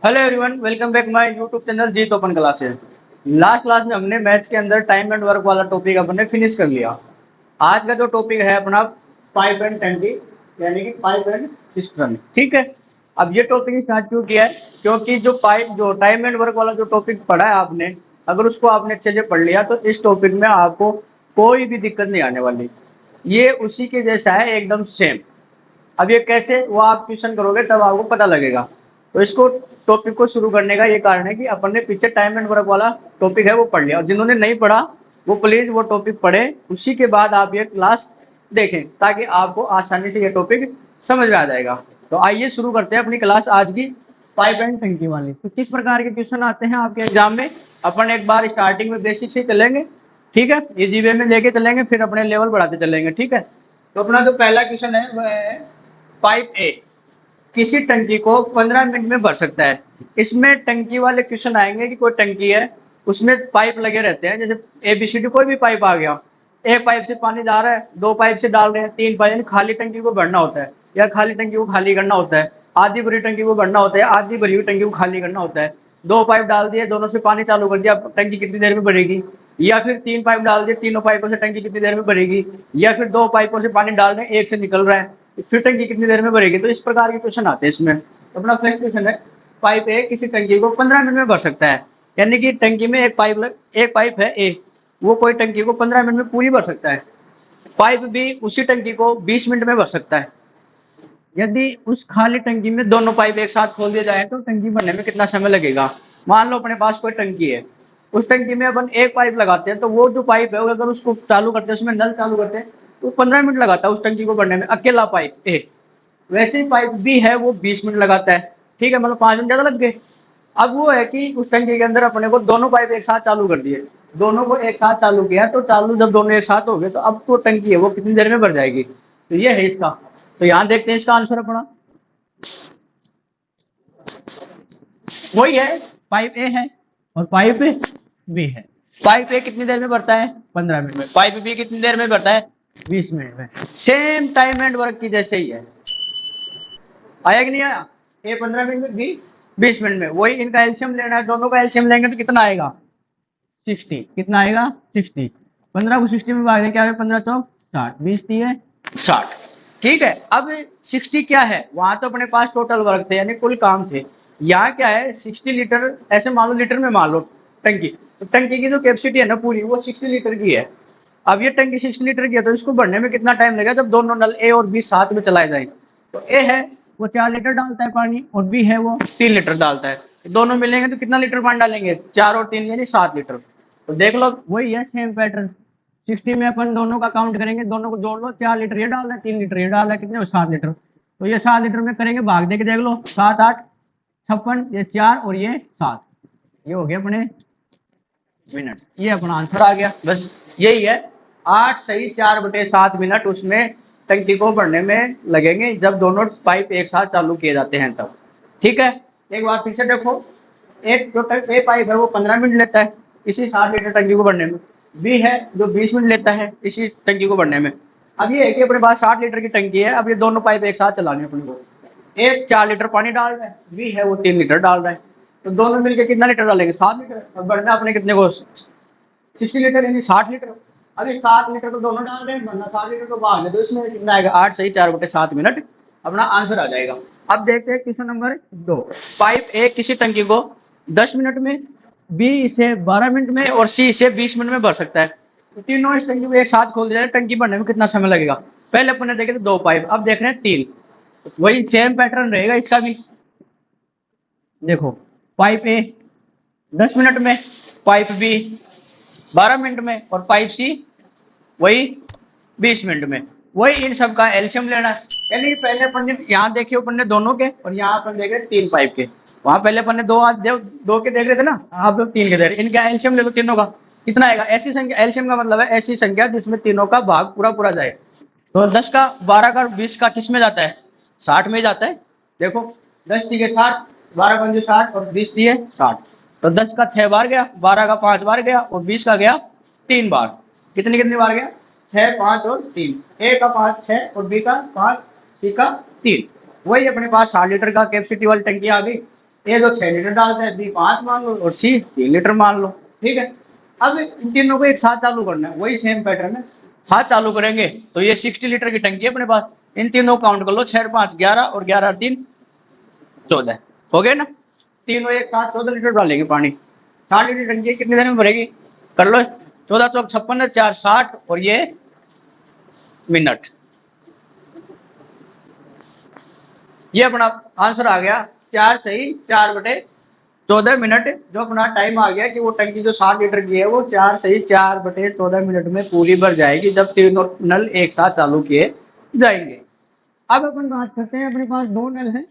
Hello everyone, welcome back my YouTube channel Jeet open classes. Last class में हमने maths के अंदर time and work वाला topic अपने फिनिश कर लिया। आज का जो टॉपिक है अपना पाइप एंड टंकी, यानी कि पाइप एंड सिस्टम। ठीक है। अब ये टॉपिक स्टार्ट क्यों किया है? क्योंकि जो टाइम एंड वर्क वाला जो टॉपिक पढ़ा है आपने, अगर उसको आपने अच्छे से पढ़ लिया तो इस टॉपिक में आपको कोई भी दिक्कत नहीं आने वाली। ये उसी के जैसा है, एकदम सेम। अब ये कैसे, वो आप ट्यूशन करोगे तब आपको पता लगेगा। तो इसको टॉपिक को शुरू करने का ये कारण है कि अपन ने पीछे टाइम एंड वर्क वाला टॉपिक है वो पढ़ लिया, और जिन्होंने नहीं पढ़ा वो प्लीज वो टॉपिक पढ़े, उसी के बाद आप ये क्लास देखें, ताकि आपको आसानी से ये टॉपिक समझ में आ जाएगा। तो आइए शुरू करते हैं अपनी क्लास आज की, पाइप एंड टंकी वाली। तो किस प्रकार के क्वेश्चन आते हैं आपके एग्जाम में, अपन एक बार स्टार्टिंग में बेसिक से चलेंगे। ठीक है, इजी वे में लेके चलेंगे, फिर अपने लेवल बढ़ाते चलेंगे। ठीक है। तो अपना जो पहला क्वेश्चन है वह है पाइप ए किसी टंकी को 15 मिनट में भर सकता है। इसमें टंकी वाले क्वेश्चन आएंगे कि कोई टंकी है, उसमें पाइप लगे रहते हैं, जैसे एबीसीडी कोई भी पाइप आ गया, एक पाइप से पानी जा रहा है, दो पाइप से डाल रहे हैं, तीन पाइप, यानी खाली टंकी को भरना होता है या खाली टंकी को खाली करना होता है, आधी भरी टंकी को भरना होता है, आधी भरी हुई टंकी को खाली करना होता है। दो पाइप डाल दिए, दोनों से पानी चालू कर दिया, टंकी कितनी देर में भरेगी? या फिर तीन पाइप डाल दिए, तीनों पाइपों से टंकी कितनी देर में भरेगी? या फिर दो पाइपों से पानी डाल रहे हैं, एक से निकल रहा है, फिर टंकी कितनी देर में भरेगी? तो इस प्रकार के क्वेश्चन आते हैं इसमें। तो अपना फर्स्ट क्वेश्चन है, पाइप ए किसी टंकी को 15 मिनट में भर सकता है। यानी कि टंकी में एक पाइप है ए, वो कोई टंकी को 15 मिनट में पूरी भर सकता है। पाइप बी उसी टंकी को 20 मिनट में भर सकता है। यदि उस खाली टंकी में दोनों पाइप एक साथ खोल दिया जाए तो टंकी भरने में कितना समय लगेगा? मान लो अपने पास कोई टंकी है, उस टंकी में अपन एक पाइप लगाते हैं, तो वो जो पाइप है अगर उसको चालू करते हैं, उसमें नल चालू करते हैं, तो 15 मिनट लगाता है उस टंकी को भरने में, अकेला पाइप ए। वैसे ही पाइप बी है वो 20 मिनट लगाता है। ठीक है, मतलब 5 मिनट ज्यादा लग गए। अब वो है कि उस टंकी के अंदर अपने को दोनों पाइप एक साथ चालू कर दिए, दोनों को एक साथ चालू किया, तो चालू जब दोनों एक साथ हो गए तो अब तो टंकी है वो कितनी देर में भर जाएगी? तो ये है इसका। तो यहाँ देखते हैं इसका आंसर अपना वही है, पाइप ए है और पाइप बी है। पाइप ए कितनी देर में भरता है? 15 मिनट में। पाइप बी कितनी देर में भरता है? 20 मिनट में। सेम टाइम एंड वर्क की जैसे ही है। आया कि नहीं आया? ए 15 मिनट में, बी 20 मिनट में। वही इनका एल्शियम लेना है, दोनों का एल्शियम लेंगे तो कितना आएगा? 60। कितना आएगा? 60। 15 को 60 में भाग दें, क्या है? 15 चौक 60, 20 दिए 60। ठीक है। अब 60 क्या है? वहां तो अपने पास टोटल वर्क थे, यानी कुल काम थे। यहाँ क्या है? 60 लीटर, ऐसे मान लो लीटर में मान लो टंकी, तो टंकी की जो कैपेसिटी है ना पूरी, वो 60 लीटर की है। अब ये टंकी 60 लीटर की है, तो इसको भरने में कितना टाइम लगेगा जब दोनों नल ए और बी साथ में चलाए जाए? तो ए है वो 4 लीटर डालता है पानी, और बी है वो 3 लीटर डालता है। दोनों मिलेंगे तो कितना लीटर पानी डालेंगे? 4 और 3 यानी 7 लीटर। तो देख लो वही है, सेम पैटर्न। 60 में अपन दोनों का काउंट करेंगे, दोनों को जोड़ लो, 4 लीटर ये डाल रहा है, 3 लीटर ये डाल रहा है, कितने? 7 लीटर। तो ये 7 लीटर में करेंगे भाग दे के देख लो, 7 8 56, ये 4 और ये 7, ये हो गया अपने मिनट। ये अपना आंसर आ गया, बस यही है। 8 सही 4/7 मिनट उसमें टंकी को भरने में लगेंगे, जब दोनों पाइप एक साथ चालू किए जाते हैं तब। ठीक है। एक बार फिर से देखो, एक जो ए पाइप है वो 15 मिनट लेता है इसी 60 लीटर टंकी को भरने में, बी है जो 20 मिनट लेता है इसी टंकी को भरने में। अब ये है कि अपने पास 60 लीटर की टंकी है, अब ये दोनों पाइप एक साथ चलाने अपने को। एक 4 लीटर पानी डाल रहा है, बी है वो 3 लीटर डाल रहा है, तो दोनों मिलकर कितना लीटर डालेंगे? 7 लीटर। अब भरना अपने कितने को? 60 लीटर, यानी 60 लीटर। अभी 7 लीटर तो दोनों डाल रहे हैं, वरना 7 लीटर तो भाग है, तो इसमें कितना आएगा? 8 सही 4/7 मिनट अपना आंसर आ जाएगा। अब देखते हैं क्वेश्चन नंबर 2। पाइप ए किसी टंकी को 10 मिनट में, बी इसे 12 मिनट में और सी इसे 20 मिनट में भर सकता है। तो तीनों इस टंकी को एक साथ खोल दिया जाए, टंकी भरने में कितना समय लगेगा? पहले अपन ने देखे थे 2 पाइप, अब देख रहे हैं 3। वही सेम पैटर्न रहेगा इसका भी। देखो, पाइप ए 10 मिनट में, पाइप बी 12 मिनट में, और पाइप सी वही 20 मिनट में। वही इन सब का एल्शियम लेना है। यानी कि पहले अपन ने यहाँ देखे, अपन ने दोनों के, और यहाँ अपन देख रहे 3 पाइप के। वहां पहले अपन ने दो के देख रहे थे ना, आप लोग 3 के देख रहे। इनका एल्शियम ले लो तीनों का, कितना आएगा? ऐसी संख्या, एल्शियम का मतलब है ऐसी संख्या जिसमें तीनों का भाग पूरा पूरा जाए। तो 10 का, 12 का, 20 का किस में जाता है? 60 में जाता है। देखो, 10 दिए 60, 12 पंजे 60 और 20 दिए 60। तो 10 का 6 बार गया, 12 का 5 बार गया और 20 का गया 3 बार। कितनी कितनी बार गया? 6 5 और 3। ए का 5 6 और बी का 5, सी का 3। वही अपने पास 60 लीटर का कैपेसिटी वाली टंकी आ गई। ए जो 6 लीटर डालता है, बी 5 मान लो और सी 3 लीटर मान लो। ठीक है, अब इन तीनों को एक साथ चालू करना है, वही सेम पैटर्न है। साथ चालू करेंगे तो ये 60 लीटर की टंकी है अपने पास। इन तीनों काउंट कर लो, 6 5 11 और 11 3 14 हो गए ना। तीनों एक साथ 14 लीटर डालेंगे पानी। 60 लीटर टंकी कितनी देर में भरेगी, कर लो। 14 चौक 56 4 60 और ये मिनट। ये अपना आंसर आ गया 4 सही 4/14 मिनट। जो अपना टाइम आ गया कि वो टंकी जो 60 लीटर की है वो 4 सही 4/14 मिनट में पूरी भर जाएगी, जब तीनों नल एक साथ चालू किए जाएंगे। अब अपन बात करते हैं, अपने पास दो नल हैं,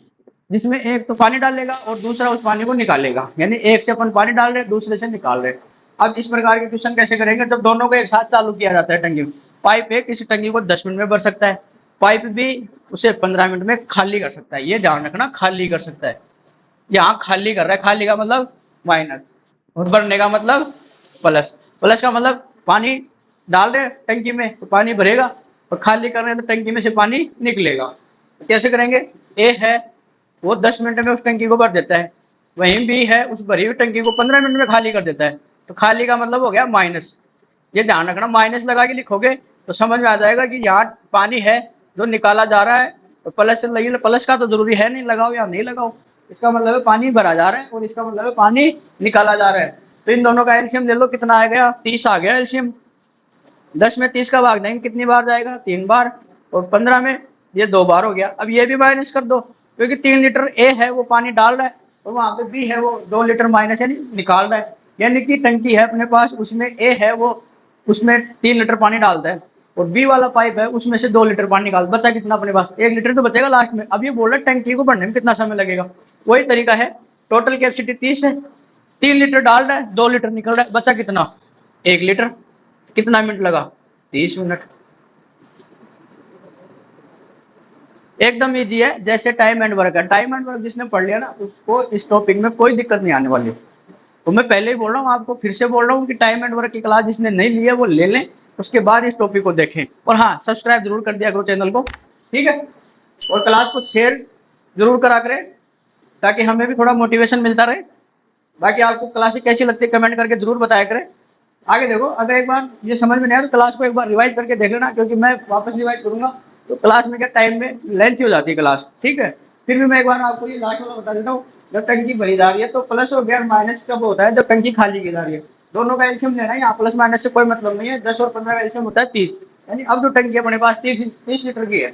जिसमें एक तो पानी डालेगा और दूसरा उस पानी को निकालेगा, यानी एक से अपन पानी डाल रहे हैं, दूसरे से निकाल रहे हैं। अब इस प्रकार के क्वेश्चन कैसे करेंगे, जब दोनों को एक साथ चालू किया जाता है टंकी में। पाइप ए किसी टंकी को 10 मिनट में भर सकता है, पाइप बी उसे 15 मिनट में खाली कर सकता है। ये ध्यान रखना, खाली कर सकता है। यहाँ खाली कर रहा है, खाली का मतलब माइनस और भरने का मतलब प्लस। प्लस का मतलब पानी डाल रहे टंकी में तो पानी भरेगा, और खाली कर रहे हैं तो टंकी में से पानी निकलेगा। तो कैसे करेंगे, ए है वो 10 मिनट में उस टंकी को भर देता है, वहीं बी है उस भरी हुई टंकी को 15 मिनट में खाली कर देता है। तो खाली का मतलब हो गया माइनस। ये ध्यान रखना, माइनस लगा के लिखोगे तो समझ में आ जाएगा कि यहाँ पानी है जो निकाला जा रहा है, तो प्लस से लगी, प्लस का तो जरूरी है नहीं लगाओ या नहीं लगाओ, इसका मतलब है पानी भरा जा रहा है और इसका मतलब है पानी निकाला जा रहा है। तो इन दोनों का एलसीएम ले लो, कितना आ गया 30 आ गया एलसीएम। 10 में 30 का भाग देंगे कितनी बार जाएगा, 3 बार, और 15 में ये 2 बार हो गया। अब ये भी माइनस कर दो, क्योंकि 3 लीटर ए है वो पानी डाल रहा है और वहां पे बी है वो 2 लीटर माइनस यानी निकाल रहा है। यानी कि टंकी है अपने पास, उसमें ए है वो उसमें 3 लीटर पानी डालता है, और बी वाला पाइप है उसमें से 2 लीटर पानी निकाल, बचा कितना अपने पास 1 लीटर तो बचेगा लास्ट में। अब ये बोल रहा है टंकी को भरने में कितना समय लगेगा, वही तरीका है। टोटल कैपेसिटी 30 है, 3 लीटर डाल रहा है, 2 लीटर निकल रहा है, बचा कितना 1 लीटर। कितना मिनट लगा, 30 मिनट। एकदम इजी है, जैसे टाइम एंड वर्क है। टाइम एंड वर्क जिसने पढ़ लिया ना उसको इस टॉपिक में कोई दिक्कत नहीं आने वाली। तो मैं पहले ही बोल रहा हूँ आपको, फिर से बोल रहा हूँ कि टाइम एंड वर्क की क्लास जिसने नहीं ली है वो ले लें, उसके बाद इस टॉपिक को देखें। और हाँ, सब्सक्राइब जरूर कर दिया करो चैनल को, ठीक है। और क्लास को शेयर जरूर करा करें ताकि हमें भी थोड़ा मोटिवेशन मिलता रहे। बाकी आपको क्लासेस कैसी लगती है कमेंट करके जरूर बताया करें। आगे देखो, अगर एक बार ये समझ में नहीं आया तो क्लास को एक बार रिवाइज करके देख लेना, क्योंकि मैं वापस रिवाइज करूंगा तो क्लास में क्या टाइम में लेंथ हो जाती है क्लास, ठीक है। फिर भी मैं एक बार आपको ये लास्ट वाला बता देता हूँ। जब टंकी भरी जा रही है तो प्लस और गैर माइनस कब होता है, जब टंकी खाली की जा रही है। दोनों का एलसीएम लेना है, यहाँ प्लस माइनस से कोई मतलब नहीं है। 10 और 15 का एलसीएम होता है 30, यानी अब जो टंकी अपने पास 30 लीटर की है,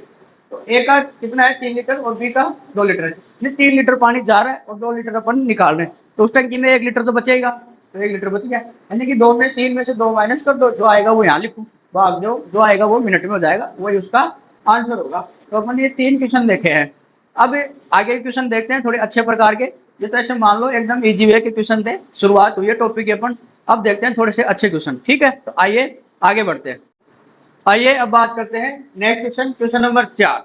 तो ए का कितना है 3 लीटर और बी का 2 लीटर है। 3 लीटर पानी जा रहा है और 2 लीटर अपन निकाल रहे हैं, तो उस टंकी में 1 लीटर तो बचेगा, तो 1 लीटर बच गया। यानी कि 2 में 3 में से 2 माइनस कर दो, जो आएगा वो यहाँ लिखो, भाग जो आएगा वो मिनट में हो जाएगा, वही उसका आंसर होगा। तो अपन ये 3 क्वेश्चन देखे हैं। अब आगे क्वेश्चन देखते हैं थोड़े अच्छे प्रकार के, जैसे ऐसे मान लो एकदम इजी वे के क्वेश्चन थे, शुरुआत हुई है टॉपिक की अपन। अब देखते हैं थोड़े से अच्छे क्वेश्चन, ठीक है। तो आइए आगे बढ़ते हैं। आइए अब बात करते हैं नेक्स्ट क्वेश्चन, क्वेश्चन नंबर 4।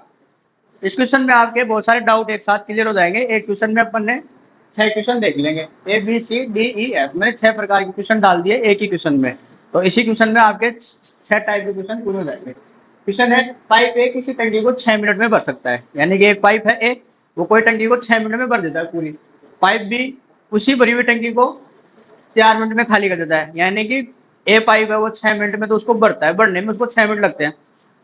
इस क्वेश्चन में आपके बहुत सारे डाउट एक साथ क्लियर हो जाएंगे। एक क्वेश्चन में अपन ने 6 क्वेश्चन देख लेंगे, A B C D E F, मैंने 6 प्रकार के क्वेश्चन डाल दिए एक ही क्वेश्चन में। तो इसी क्वेश्चन में आपके 6 टाइप के क्वेश्चन पूरे हो जाएंगे। क्वेश्चन है, पाइप ए किसी टंकी को 6 मिनट में भर सकता है, यानी कि एक पाइप है ए, वो कोई टंकी को 6 मिनट में भर देता है पूरी। पाइप बी उसी भरी हुई टंकी को 4 मिनट में खाली कर देता है, यानी कि ए पाइप है वो 6 मिनट में तो उसको भरता है, भरने में उसको 6 मिनट लगते हैं।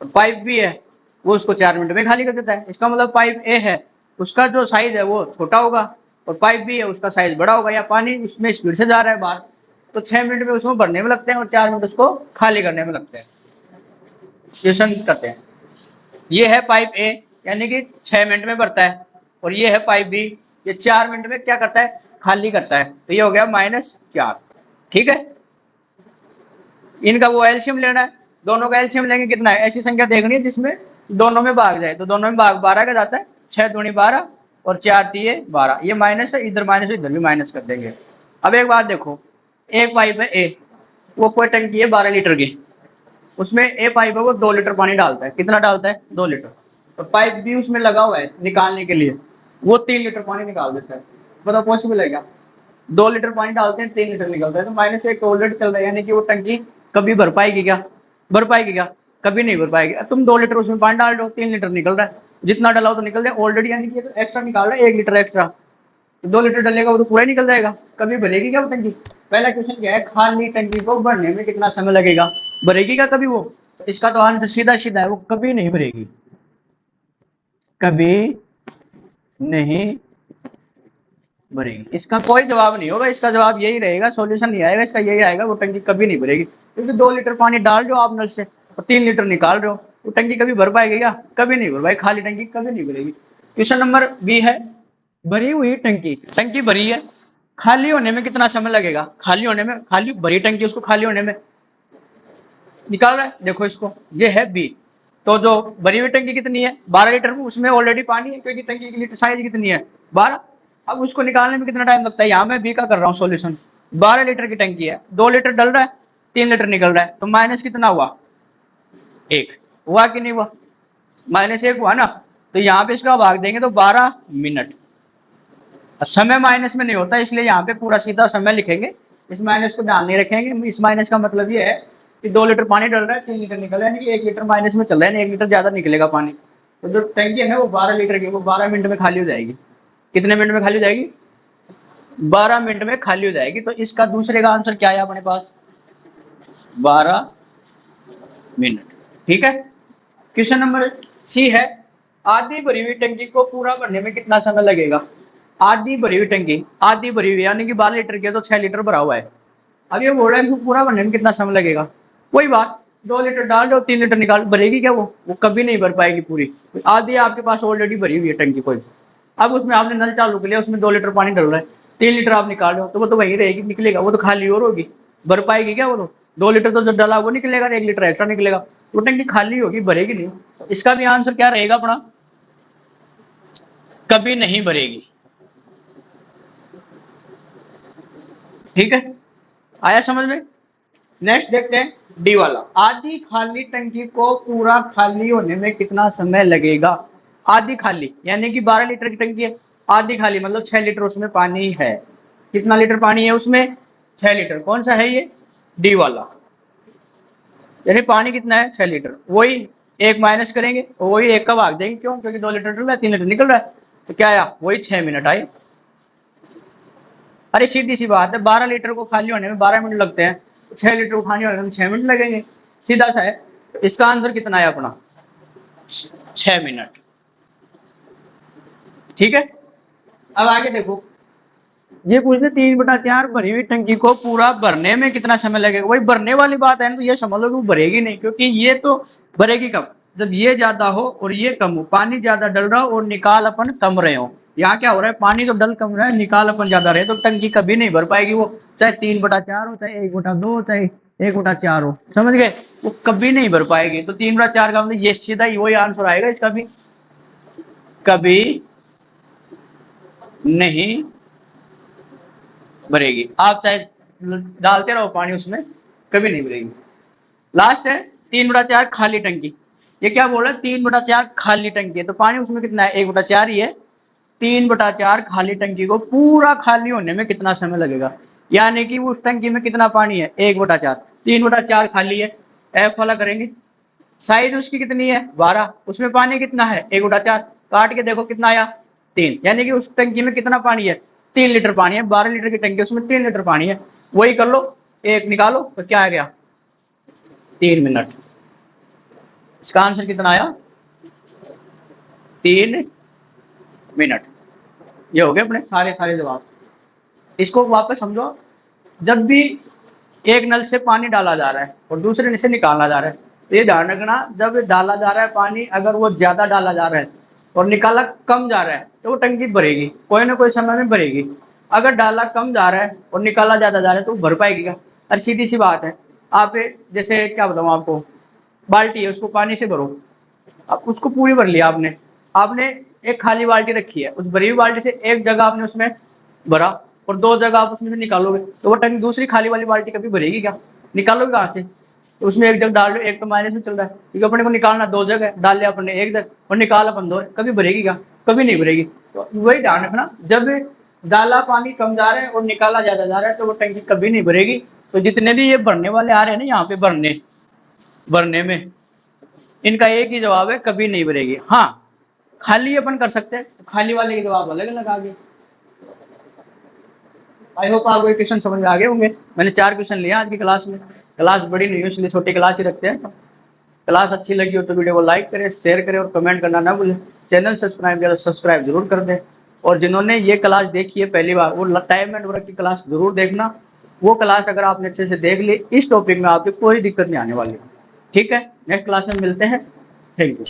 और पाइप बी है वो उसको 4 मिनट में खाली कर देता है। इसका मतलब पाइप ए है उसका जो साइज है वो छोटा होगा, और पाइप बी है उसका साइज बड़ा होगा, या पानी उसमें स्पीड से जा रहा है बाहर, तो 6 मिनट में उसको भरने में लगते हैं और 4 मिनट उसको खाली करने में लगते हैं। क्वेश्चन करते हैं, ये है पाइप ए यानी कि 6 मिनट में भरता है, और ये है पाइप बी, ये 4 मिनट में क्या करता है, खाली करता है। तो ये हो गया -4, ठीक है। इनका वो एलसीएम लेना है, दोनों का एलसीएम लेंगे कितना है, ऐसी संख्या देखनी है जिसमें दोनों में भाग जाए। तो दोनों में भाग 12 का जाता है, 6 दूनी 12 और 4 तिये 12, ये माइनस है, इधर माइनस इधर भी माइनस कर देंगे। अब एक बात देखो, एक पाइप है ए, वो कोई टंकी है 12 लीटर की, उसमें ए पाइप है वो 2 लीटर पानी डालता है, कितना डालता है 2 लीटर। तो पाइप बी उसमें लगा हुआ है निकालने के लिए, वो 3 लीटर पानी निकाल देता है। बताओ पॉसिबल है क्या, 2 लीटर पानी डालते हैं 3 लीटर निकलता है, तो -1 ऑलरेडी चल रहा है, यानी कि वो टंकी कभी भर पाएगी क्या, भर पाएगी क्या, कभी नहीं भर पाएगी। तुम 2 लीटर उसमें पानी डाल दो, 3 लीटर निकल रहा है, जितना डालाओ तो निकल जाए ऑलरेडी, यानी कि तो एक्स्ट्रा निकाल रहा है 1 लीटर एक्स्ट्रा। तो 2 लीटर डलेगा वो तो पूरा ही निकल जाएगा, कभी भरेगी क्या वो टंकी? पहला क्वेश्चन क्या है, खाली टंकी को भरने में कितना समय लगेगा, भरेगी क्या कभी वो? तो इसका तो आंसर सीधा सीधा है, वो कभी नहीं भरेगी, कभी नहीं भरेगी। इसका कोई जवाब नहीं होगा, इसका जवाब यही रहेगा, सॉल्यूशन नहीं आएगा इसका, यही आएगा, वो टंकी कभी नहीं भरेगी। क्योंकि 2 लीटर पानी डाल रहे हो आप नल से और 3 लीटर निकाल रहे हो, वो टंकी कभी भर पाएगी क्या? कभी नहीं भर पाएगी, खाली टंकी कभी नहीं भरेगी। क्वेश्चन नंबर बी है, भरी हुई टंकी, टंकी भरी है, खाली होने में कितना समय लगेगा? खाली होने में, खाली भरी टंकी उसको खाली होने में निकाल रहा है, देखो इसको, ये है बी। तो जो भरी हुई टंकी कितनी है 12 लीटर, उसमें ऑलरेडी पानी है, क्योंकि टंकी की लीटर साइज कितनी है 12। अब उसको निकालने में कितना टाइम लगता है, यहाँ मैं बी का कर रहा हूँ सॉल्यूशन। 12 लीटर की टंकी है, 2 लीटर डल रहा है, 3 लीटर निकल रहा है, तो माइनस कितना हुआ, 1 हुआ कि नहीं हुआ? -1 हुआ ना, तो यहाँ पे इसका भाग देंगे तो 12 मिनट। समय माइनस में नहीं होता, इसलिए यहाँ पे पूरा सीधा समय लिखेंगे, इस माइनस को ध्यान नहीं रखेंगे। इस माइनस का मतलब ये है कि 2 लीटर पानी डल रहा है, 3 लीटर निकल रहा है, यानी कि 1 लीटर माइनस में चल रहा है, 1 लीटर ज्यादा निकलेगा पानी। तो जो टंकी है ना वो 12 लीटर की, वो 12 मिनट में खाली हो जाएगी। कितने मिनट में खाली हो जाएगी? 12 मिनट में खाली हो जाएगी। तो इसका दूसरे का आंसर क्या है अपने पास, 12 मिनट। ठीक है। क्वेश्चन नंबर सी है, आधी भरी हुई टंकी को पूरा भरने में कितना समय लगेगा? आधी भरी हुई टंकी, आधी भरी हुई यानी कि 12 लीटर की, तो 6 लीटर भरा हुआ है। अब ये बोल रहा है कि पूरा भरने में कितना समय लगेगा? वही बात, 2 लीटर डाल दो, 3 लीटर निकाल, भरेगी क्या वो कभी नहीं भर पाएगी पूरी। आधी आपके पास ऑलरेडी भरी हुई है टंकी कोई, अब उसमें आपने नल चालू कर लिया, उसमें 2 लीटर पानी डल रहा है, 3 लीटर आप निकाल रहे हो, तो वो तो वहीं रहेगी, निकलेगा वो तो खाली और होगी, भर पाएगी क्या वो? तो 2 लीटर तो जब डाला वो निकलेगा, 1 लीटर एक्स्ट्रा निकलेगा, तो टंकी खाली होगी, भरेगी नहीं। इसका भी आंसर क्या रहेगा अपना, कभी नहीं भरेगी। ठीक है, आया समझ में? नेक्स्ट देखते हैं डी वाला, आधी खाली टंकी को पूरा खाली होने में कितना समय लगेगा? आधी खाली यानी कि 12 लीटर की टंकी है, आधी खाली मतलब 6 लीटर उसमें पानी है। कितना लीटर पानी है उसमें? 6 लीटर। कौन सा है ये? डी वाला। यानी पानी कितना है? 6 लीटर। वही एक माइनस करेंगे, वही एक का भाग देंगे, क्यों? क्योंकि 2 लीटर डल रहा है, 3 लीटर निकल रहा है, तो क्या आया? वही 6 मिनट आए। अरे सीधी सी बात है, 12 लीटर को खाली होने में 12 मिनट लगते हैं, 6 लीटर को खाली होने में 6 मिनट लगेंगे, सीधा सा है। तो इसका आंसर कितना है अपना? 6 मिनट। ठीक है, अब आगे देखो, ये पूछते 3/4 भरी हुई टंकी को पूरा भरने में कितना समय लगेगा? वही भरने वाली बात है ना, तो ये समझ लो कि वो भरेगी नहीं, क्योंकि ये तो भरेगी कब, जब ये ज्यादा हो और ये कम हो, पानी ज्यादा डल रहा हो और निकाल अपन कम रहे हो। यहाँ क्या हो रहा है, पानी तो डल कम रहा है, निकाल अपन ज्यादा रहे, तो टंकी कभी नहीं भर पाएगी वो, चाहे 3/4 हो, चाहे 1/2 हो, चाहे 1/4 हो, समझ गए? वो कभी नहीं भर पाएगी। तो 3/4 का मतलब ये सीधा ही वही आंसर आएगा इसका भी, कभी नहीं भरेगी। आप चाहे डालते रहो पानी उसमें, कभी नहीं भरेगी। लास्ट है 3/4 खाली टंकी। ये क्या बोल रहा है, 3/4 खाली टंकी है, तो पानी उसमें कितना है? 1/4 ही है। 3/4 खाली टंकी को पूरा खाली होने में कितना समय लगेगा? यानी कि उस टंकी में कितना पानी है? 1/4। 3/4 खाली है, एफ वाला करेंगे। साइज उसकी कितनी है? 12। उसमें पानी कितना है? 1/4। काट के देखो कितना आया? 3। यानी कि उस टंकी में कितना पानी है? 3 लीटर पानी है। 12 लीटर की टंकी, उसमें 3 लीटर पानी है। वही कर लो, एक निकालो, तो क्या आ गया? 3 मिनट। इसका आंसर कितना आया? 3 मिनट। ये हो गए अपने सारे सारे जवाब। इसको वापस समझो, जब भी एक नल से पानी डाला जा रहा है और दूसरे नल से निकाला जा रहा है, तो ये ध्यान रखना, जब डाला जा रहा है पानी, अगर वो ज्यादा डाला जा रहा है और निकाला कम जा रहा है, तो वो टंकी भरेगी, कोई ना कोई समय में भरेगी। अगर डाला कम जा रहा है और निकाला ज्यादा जा रहा है, तो भर पाएगी क्या? अरे सीधी सी बात है। आप जैसे क्या बताऊं आपको, बाल्टी है, उसको पानी से भरो, अब उसको पूरी भर लिया आपने, आपने एक खाली बाल्टी रखी है, उस भरी हुई बाल्टी से एक जगह आपने उसमें भरा और 2 जगह आप उसमें से निकालोगे, तो वो टंकी दूसरी खाली वाली बाल्टी कभी भरेगी क्या? निकालोगे कहाँ से? तो उसमें एक जगह डाल रहे हो, एक तो माइनस में चल रहा है, क्योंकि अपने को निकालना 2 जगह, डाल लिया अपने एक जगह और निकाल अपन 2, कभी भरेगी क्या? कभी नहीं भरेगी। तो वही ध्यान रखना, जब डाला पानी कम जा रहा है और निकाला ज्यादा जा रहा है, तो वो टंकी कभी नहीं भरेगी। तो जितने भी ये भरने वाले आ रहे हैं ना यहाँ पे, भरने में, इनका एक ही जवाब है, कभी नहीं भरेगी। हाँ, खाली अपन कर सकते हैं, खाली वाले के जवाब अलग अलग आ गए। आई होप आपको ये क्वेश्चन समझ में आ गए होंगे। मैंने 4 क्वेश्चन लिए आज की क्लास में। क्लास बड़ी नहीं है इसलिए छोटी क्लास ही रखते हैं। क्लास अच्छी लगी हो तो वीडियो को लाइक करें, शेयर करें और कमेंट करना ना भूलें। चैनल सब्सक्राइब किया तो सब्सक्राइब जरूर कर दें। और जिन्होंने ये क्लास देखी है पहली बार, वो टाइम एंड वर्क की क्लास जरूर देखना। वो क्लास अगर आपने अच्छे से देख ली, इस टॉपिक में आपकी कोई दिक्कत नहीं आने वाली। ठीक है, नेक्स्ट क्लास में मिलते हैं। Thank you.